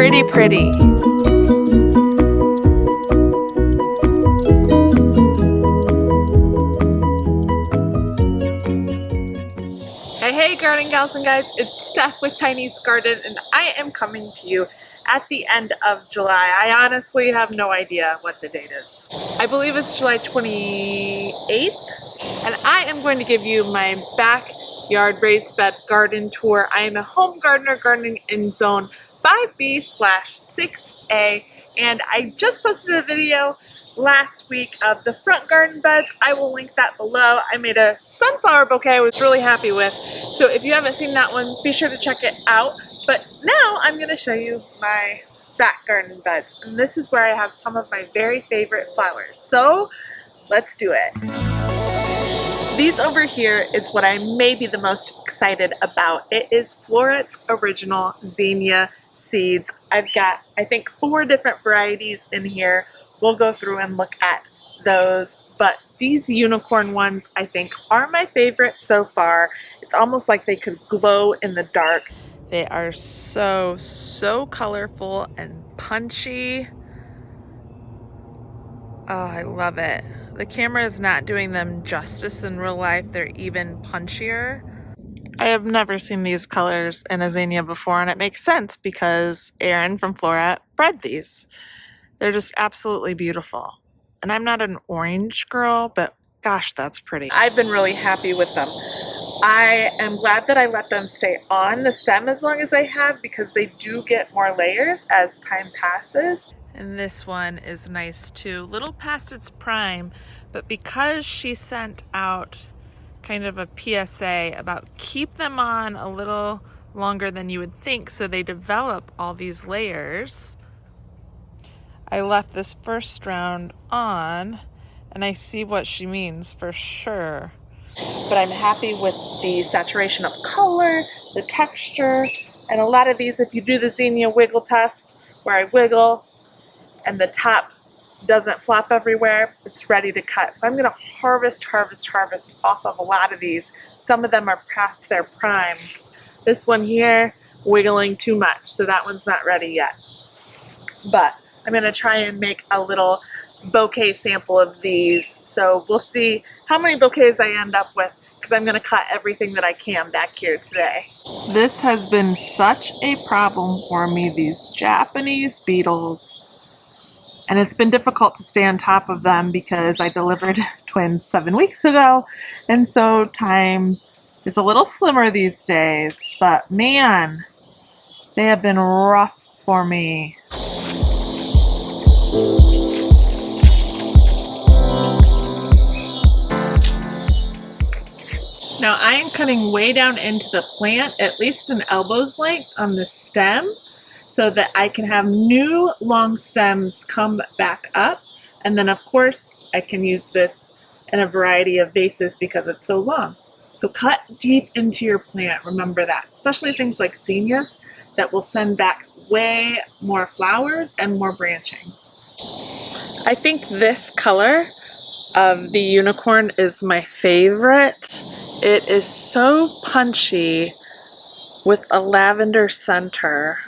pretty, pretty. Hey garden gals and guys, it's Steph with Tiny's Garden, and I am coming to you at the end of July. I honestly have no idea what the date is. I believe it's July 28th, and I am going to give you my backyard raised bed garden tour. I am a home gardener gardening in zone 5B/6A, and I just posted a video last week of the front garden beds. I will link that below. I made a sunflower bouquet I was really happy with. So if you haven't seen that one, be sure to check it out. But now I'm going to show you my back garden beds. And this is where I have some of my very favorite flowers. So let's do it. These over here is what I may be the most excited about. It is Floret Original Zinnia seeds. I've got, I think, 4 different varieties in here. We'll go through and look at those, but these unicorn ones I think are my favorite so far. It's almost like they could glow in the dark. They are so colorful and punchy. Oh, I love it. The camera is not doing them justice in real life. They're even punchier. I have never seen these colors in a zinnia before, and it makes sense because Aaron from Floret bred these. They're just absolutely beautiful. And I'm not an orange girl, but gosh, that's pretty. I've been really happy with them. I am glad that I let them stay on the stem as long as I have, because they do get more layers as time passes. And this one is nice too, little past its prime, but because she sent out kind of a PSA about keep them on a little longer than you would think so they develop all these layers, I left this first round on, and I see what she means for sure. But I'm happy with the saturation of color, the texture, and a lot of these, if you do the Zinnia wiggle test, where I wiggle and the top doesn't flop everywhere, it's ready to cut. So I'm gonna harvest off of a lot of these. Some of them are past their prime. This one here, wiggling too much, so that one's not ready yet. But I'm going to try and make a little bouquet sample of these. So we'll see how many bouquets I end up with, because I'm going to cut everything that I can back here today. This has been such a problem for me, these Japanese beetles. And it's been difficult to stay on top of them because I delivered twins 7 weeks ago. And so time is a little slimmer these days. But man, they have been rough for me. Now I am cutting way down into the plant, at least an elbow's length on the stem, so that I can have new long stems come back up. And then of course I can use this in a variety of vases because it's so long. So cut deep into your plant, remember that, especially things like zinnias that will send back way more flowers and more branching. I think this color of the unicorn is my favorite. It is so punchy with a lavender center.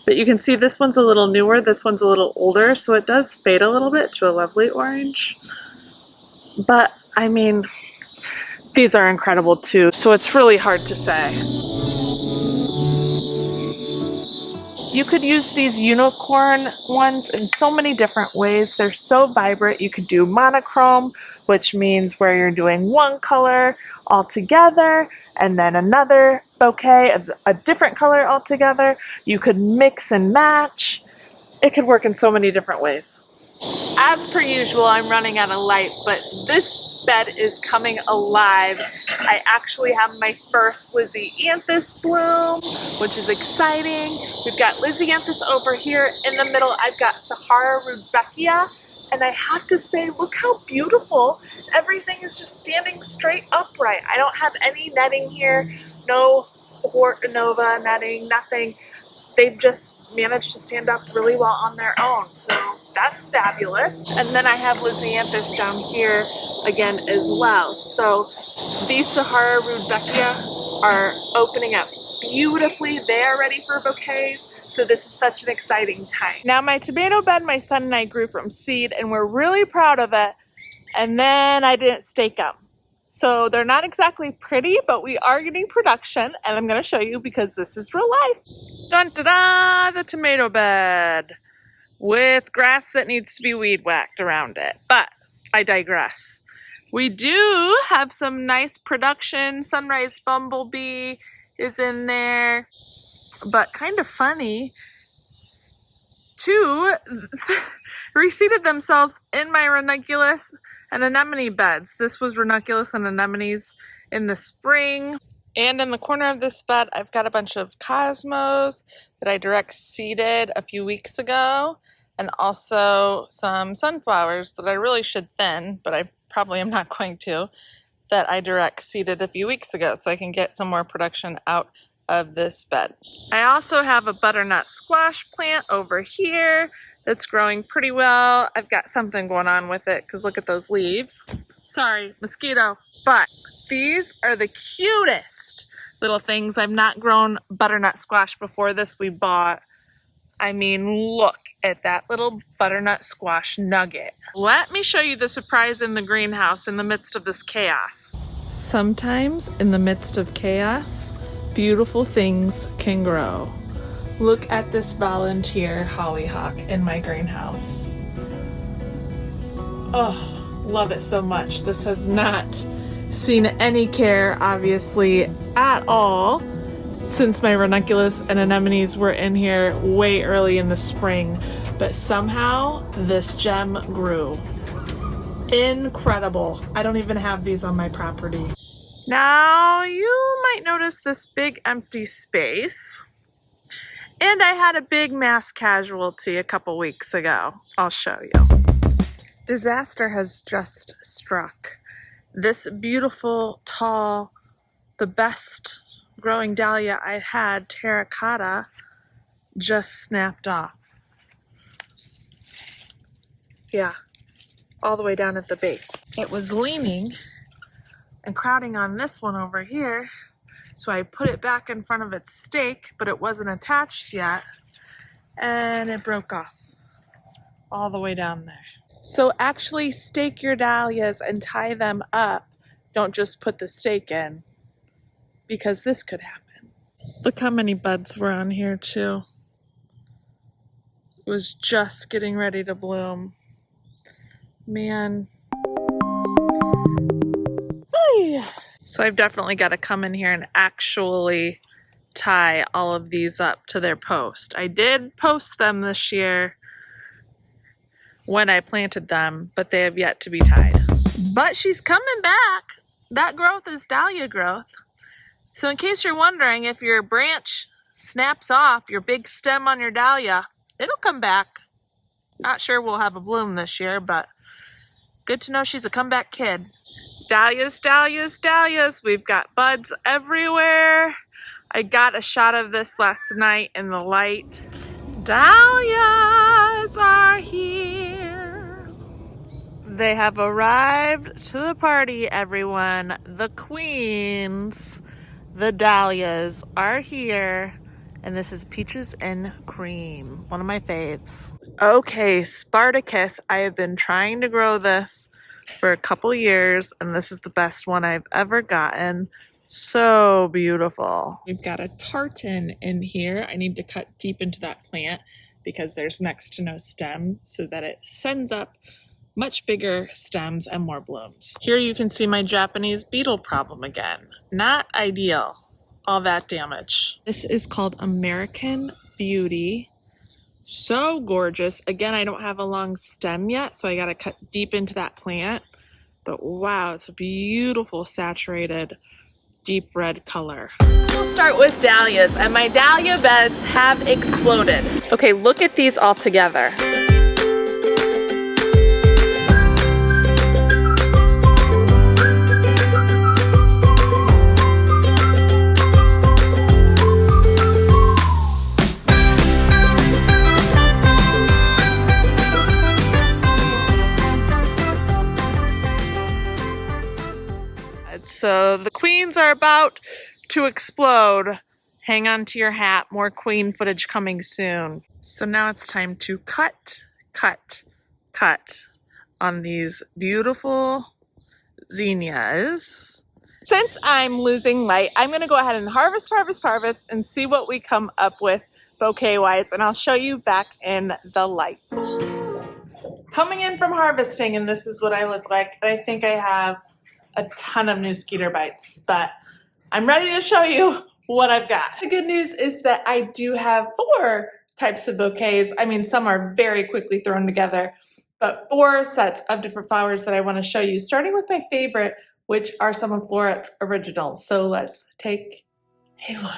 But you can see this one's a little newer, this one's a little older, so it does fade a little bit to a lovely orange. But I mean, these are incredible too, so it's really hard to say. You could use these unicorn ones in so many different ways. They're so vibrant. You could do monochrome, which means where you're doing one color all together and then another bouquet of a different color altogether. You could mix and match. It could work in so many different ways. As per usual, I'm running out of light, but this bed is coming alive. I actually have my first Lisianthus bloom, which is exciting. We've got Lisianthus over here. In the middle, I've got Sahara Rudbeckia, and I have to say, look how beautiful. Everything is just standing straight upright. I don't have any netting here, no Hortonova netting, nothing. They've just managed to stand up really well on their own, so that's fabulous. And then I have Lisianthus down here again as well. So these Sahara Rudbeckia are opening up beautifully. They are ready for bouquets. So this is such an exciting time. Now my tomato bed, my son and I grew from seed and we're really proud of it. And then I didn't stake them. So they're not exactly pretty, but we are getting production and I'm gonna show you because this is real life. Dun da da, the tomato bed with grass that needs to be weed whacked around it. But I digress. We do have some nice production. Sunrise bumblebee is in there, but kind of funny. Two reseeded themselves in my ranunculus and anemone beds. This was ranunculus and anemones in the spring. And in the corner of this bed, I've got a bunch of cosmos that I direct seeded a few weeks ago, and also some sunflowers that I really should thin, but I probably am not going to, that I direct seeded a few weeks ago so I can get some more production out of this bed. I also have a butternut squash plant over here that's growing pretty well. I've got something going on with it because look at those leaves. Sorry, mosquito. But these are the cutest little things. I've not grown butternut squash before this. We bought, I mean, look at that little butternut squash nugget. Let me show you the surprise in the greenhouse in the midst of this chaos. Sometimes in the midst of chaos, beautiful things can grow. Look at this volunteer hollyhock in my greenhouse. Oh, love it so much. This has not seen any care, obviously, at all since my ranunculus and anemones were in here way early in the spring, but somehow this gem grew. Incredible. I don't even have these on my property. Now you might notice this big empty space, and I had a big mass casualty a couple weeks ago. I'll show you. Disaster has just struck. This beautiful, tall, the best growing dahlia I've had, terracotta, just snapped off. Yeah, all the way down at the base. It was leaning and crowding on this one over here, so I put it back in front of its stake, but it wasn't attached yet, and it broke off all the way down there. So actually stake your dahlias and tie them up. Don't just put the stake in, because this could happen. Look how many buds were on here too. It was just getting ready to bloom. Man. So I've definitely got to come in here and actually tie all of these up to their post. I did post them this year when I planted them, but they have yet to be tied. But she's coming back. That growth is dahlia growth. So in case you're wondering, if your branch snaps off, your big stem on your dahlia, it'll come back. Not sure we'll have a bloom this year, but good to know she's a comeback kid. Dahlias, dahlias, dahlias. We've got buds everywhere. I got a shot of this last night in the light. Dahlias are here. They have arrived to the party, everyone. The queens, the dahlias are here. And this is Peaches and Cream, one of my faves. Okay, Spartacus. I have been trying to grow this for a couple years, and this is the best one I've ever gotten. So beautiful. We've got a tartan in here. I need to cut deep into that plant because there's next to no stem so that it sends up much bigger stems and more blooms. Here you can see my Japanese beetle problem again. Not ideal. All that damage. This is called American Beauty. So gorgeous. Again, I don't have a long stem yet, so I gotta cut deep into that plant. But wow, it's a beautiful saturated deep red color. We'll start with dahlias, and my dahlia beds have exploded. Okay, look at these all together. So the queens are about to explode. Hang on to your hat. More queen footage coming soon. So now it's time to cut on these beautiful zinnias. Since I'm losing light, I'm going to go ahead and harvest and see what we come up with bouquet wise, and I'll show you back in the light. Coming in from harvesting, and this is what I look like. I think I have a ton of new skeeter bites, but I'm ready to show you what I've got. The good news is that I do have 4 types of bouquets. I mean, some are very quickly thrown together, but 4 sets of different flowers that I want to show you, starting with my favorite, which are some of Floret's originals. So let's take a look.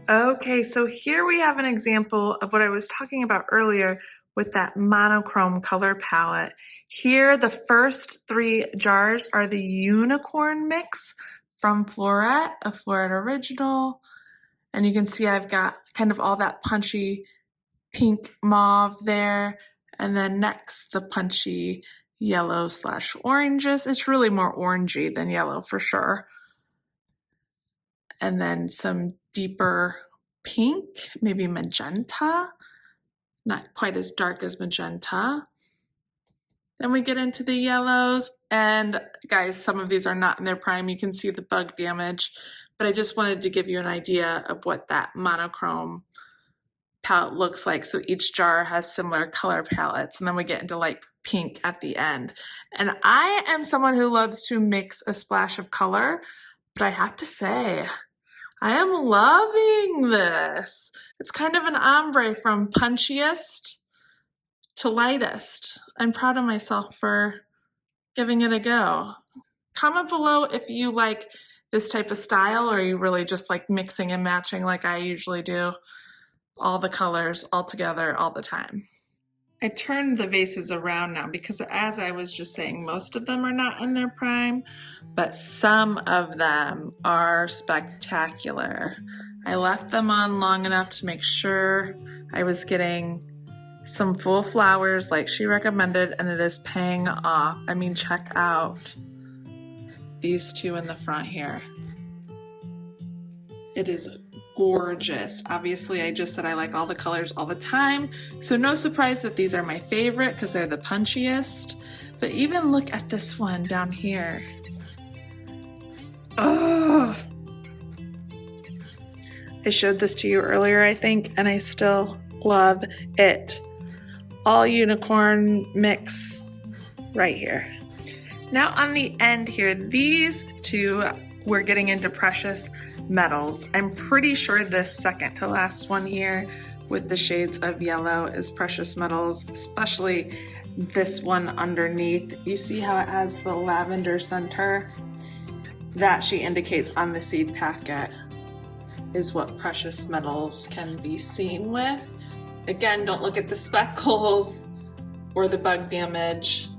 Okay, so here we have an example of what I was talking about earlier with that monochrome color palette. Here, the first 3 jars are the unicorn mix from Floret, a Floret Original. And you can see I've got kind of all that punchy pink mauve there. And then next, the punchy yellow / oranges. It's really more orangey than yellow for sure. And then some deeper pink, maybe magenta, not quite as dark as magenta. Then we get into the yellows, and guys, some of these are not in their prime. You can see the bug damage, but I just wanted to give you an idea of what that monochrome palette looks like. So each jar has similar color palettes, and then we get into like pink at the end. And I am someone who loves to mix a splash of color, but I have to say, I am loving this. It's kind of an ombre from punchiest to lightest. I'm proud of myself for giving it a go. Comment below if you like this type of style, or you really just like mixing and matching like I usually do. All the colors all together all the time. I turned the vases around now because, as I was just saying, most of them are not in their prime, but some of them are spectacular. I left them on long enough to make sure I was getting some full flowers like she recommended, and it is paying off. I mean, check out these 2 in the front here. It is gorgeous. Obviously, I just said I like all the colors all the time, so no surprise that these are my favorite because they're the punchiest. But even look at this one down here. Oh, I showed this to you earlier, I think, and I still love it. All unicorn mix right here. Now on the end here, these 2, we're getting into precious metals. I'm pretty sure this second to last one here with the shades of yellow is precious metals, especially this one underneath. You see how it has the lavender center? That she indicates on the seed packet is what precious metals can be seen with. Again, don't look at the speckles or the bug damage,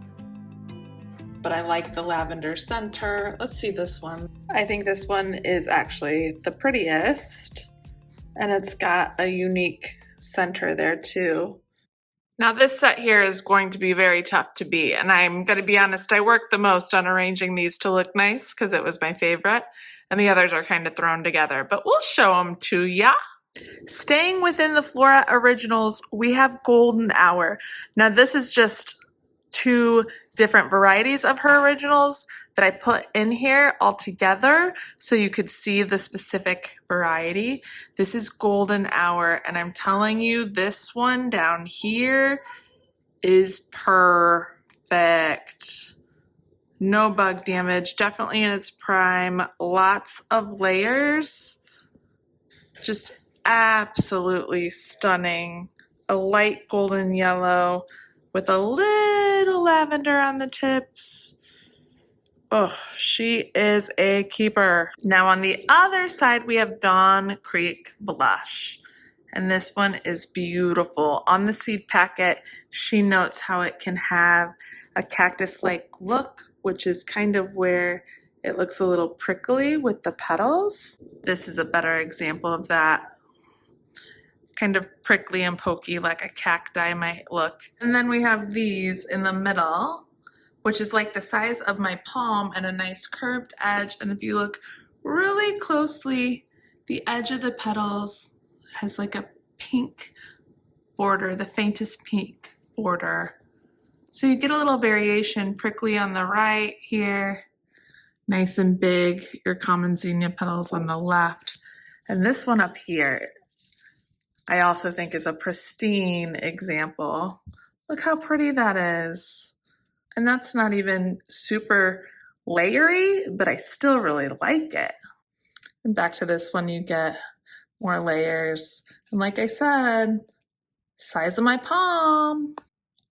but I like the lavender center. Let's see this one. I think this one is actually the prettiest, and it's got a unique center there too. Now this set here is going to be very tough to beat, and I'm going to be honest, I worked the most on arranging these to look nice because it was my favorite, and the others are kind of thrown together, but we'll show them to ya. Staying within the Floret Originals, we have Golden Hour. Now this is just 2 different varieties of her originals that I put in here all together so you could see the specific variety. This is Golden Hour, and I'm telling you, this one down here is perfect. No bug damage, definitely in its prime, lots of layers, just absolutely stunning. A light golden yellow with a little lavender on the tips. Oh, she is a keeper. Now on the other side, we have Dawn Creek Blush. And this one is beautiful. On the seed packet, she notes how it can have a cactus-like look, which is kind of where it looks a little prickly with the petals. This is a better example of that. kind of prickly and pokey like a cacti might look. And then we have these in the middle, which is like the size of my palm and a nice curved edge. And if you look really closely, the edge of the petals has like a pink border, the faintest pink border. So you get a little variation, prickly on the right here, nice and big, your common zinnia petals on the left. And this one up here, I also think is a pristine example. Look how pretty that is. And that's not even super layery, but I still really like it. And back to this one, you get more layers. And like I said, size of my palm.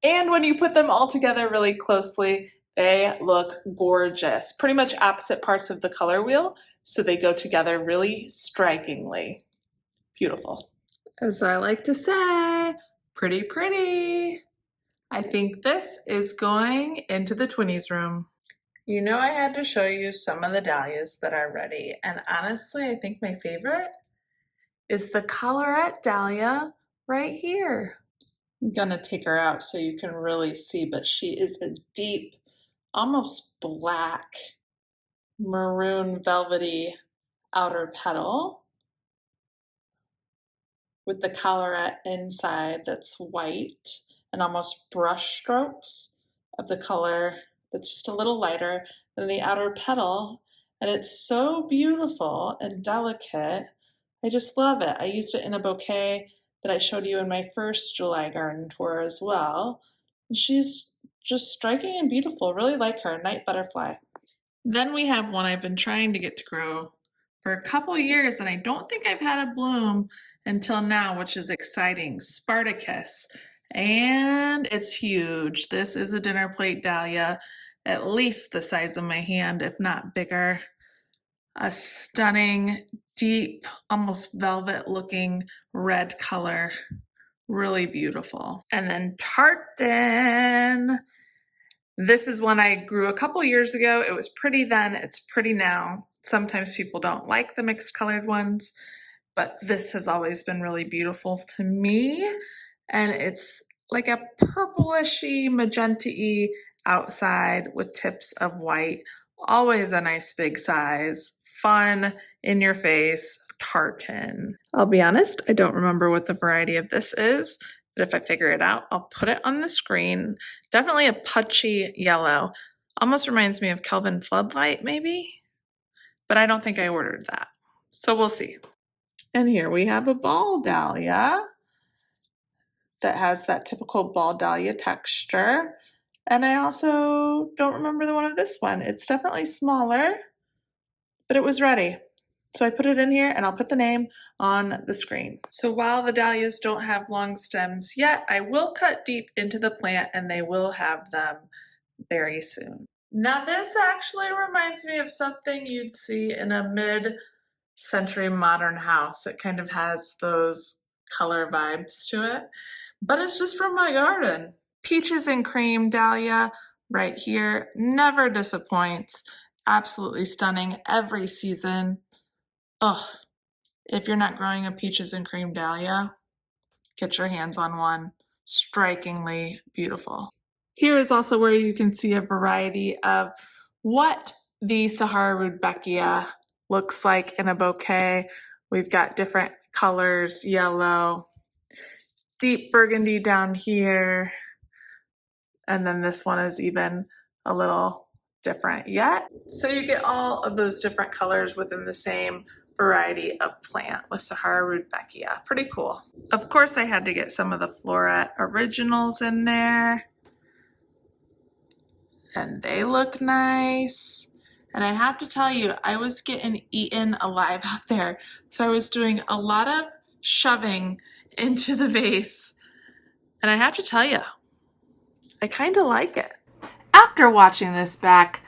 And when you put them all together really closely, they look gorgeous. Pretty much opposite parts of the color wheel, so they go together really strikingly. Beautiful. As I like to say, pretty, pretty. I think this is going into the Twinnies room. You know I had to show you some of the dahlias that are ready, and honestly, I think my favorite is the Colorette dahlia right here. I'm gonna take her out so you can really see, but she is a deep, almost black, maroon velvety outer petal with the collarette inside that's white and almost brush strokes of the color that's just a little lighter than the outer petal. And it's so beautiful and delicate. I just love it. I used it in a bouquet that I showed you in my first July garden tour as well. And she's just striking and beautiful. Really like her, night butterfly. Then we have one I've been trying to get to grow for a couple years, and I don't think I've had a bloom until now, which is exciting. Spartacus. And it's huge. This is a dinner plate dahlia, at least the size of my hand, if not bigger. A stunning, deep, almost velvet looking red color. Really beautiful. And then tartan. This is one I grew a couple years ago. It was pretty then, it's pretty now. Sometimes people don't like the mixed colored ones, but this has always been really beautiful to me. And it's like a purplishy, magenta-y outside with tips of white. Always a nice big size, fun, in your face, tartan. I'll be honest, I don't remember what the variety of this is, but if I figure it out, I'll put it on the screen. Definitely a putchy yellow. Almost reminds me of Kelvin Floodlight, maybe? But I don't think I ordered that. So we'll see. And here we have a ball dahlia that has that typical ball dahlia texture. And I also don't remember the one of this one. It's definitely smaller, but it was ready. So I put it in here and I'll put the name on the screen. So while the dahlias don't have long stems yet, I will cut deep into the plant and they will have them very soon. Now this actually reminds me of something you'd see in a mid-century modern house. It kind of has those color vibes to it, but it's just from my garden. Peaches and cream dahlia right here, never disappoints. Absolutely stunning every season. Oh, if you're not growing a peaches and cream dahlia, get your hands on one. Strikingly beautiful. Here is also where you can see a variety of what the Sahara Rudbeckia looks like in a bouquet. We've got different colors, yellow, deep burgundy down here, and then this one is even a little different yet. So you get all of those different colors within the same variety of plant with Sahara Rudbeckia. Pretty cool. Of course, I had to get some of the Floret Originals in there. And they look nice. And I have to tell you, I was getting eaten alive out there. So I was doing a lot of shoving into the vase. And I have to tell you, I kind of like it. After watching this back,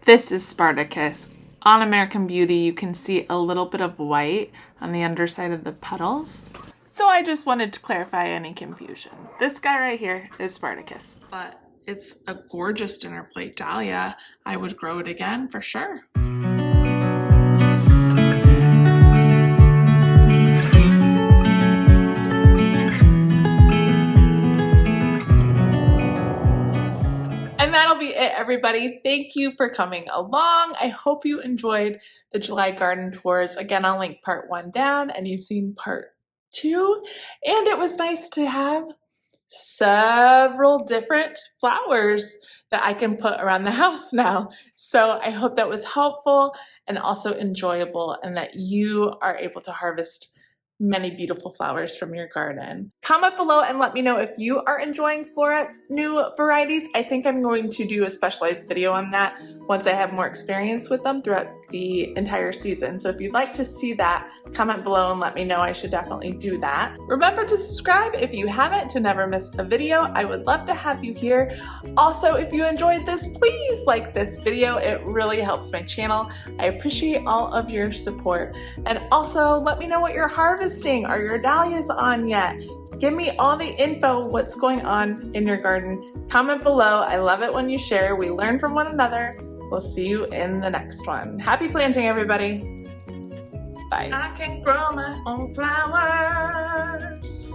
this is Spartacus. On American Beauty, you can see a little bit of white on the underside of the petals. So I just wanted to clarify any confusion. This guy right here is Spartacus. But it's a gorgeous dinner plate dahlia. I would grow it again for sure. it, everybody. Thank you for coming along. I hope you enjoyed the July garden tours. Again, I'll link part 1 down and you've seen part 2. And it was nice to have several different flowers that I can put around the house now. So I hope that was helpful and also enjoyable, and that you are able to harvest many beautiful flowers from your garden. Comment below and let me know if you are enjoying Floret's new varieties. I think I'm going to do a specialized video on that once I have more experience with them throughout the entire season. So if you'd like to see that, comment below and let me know. I should definitely do that. Remember to subscribe if you haven't to never miss a video. I would love to have you here. Also, if you enjoyed this, please like this video. It really helps my channel. I appreciate all of your support. And also let me know what you're harvesting. Are your dahlias on yet? Give me all the info, what's going on in your garden. Comment below. I love it when you share. We learn from one another. We'll see you in the next one. Happy planting, everybody. Bye. I can grow my own flowers.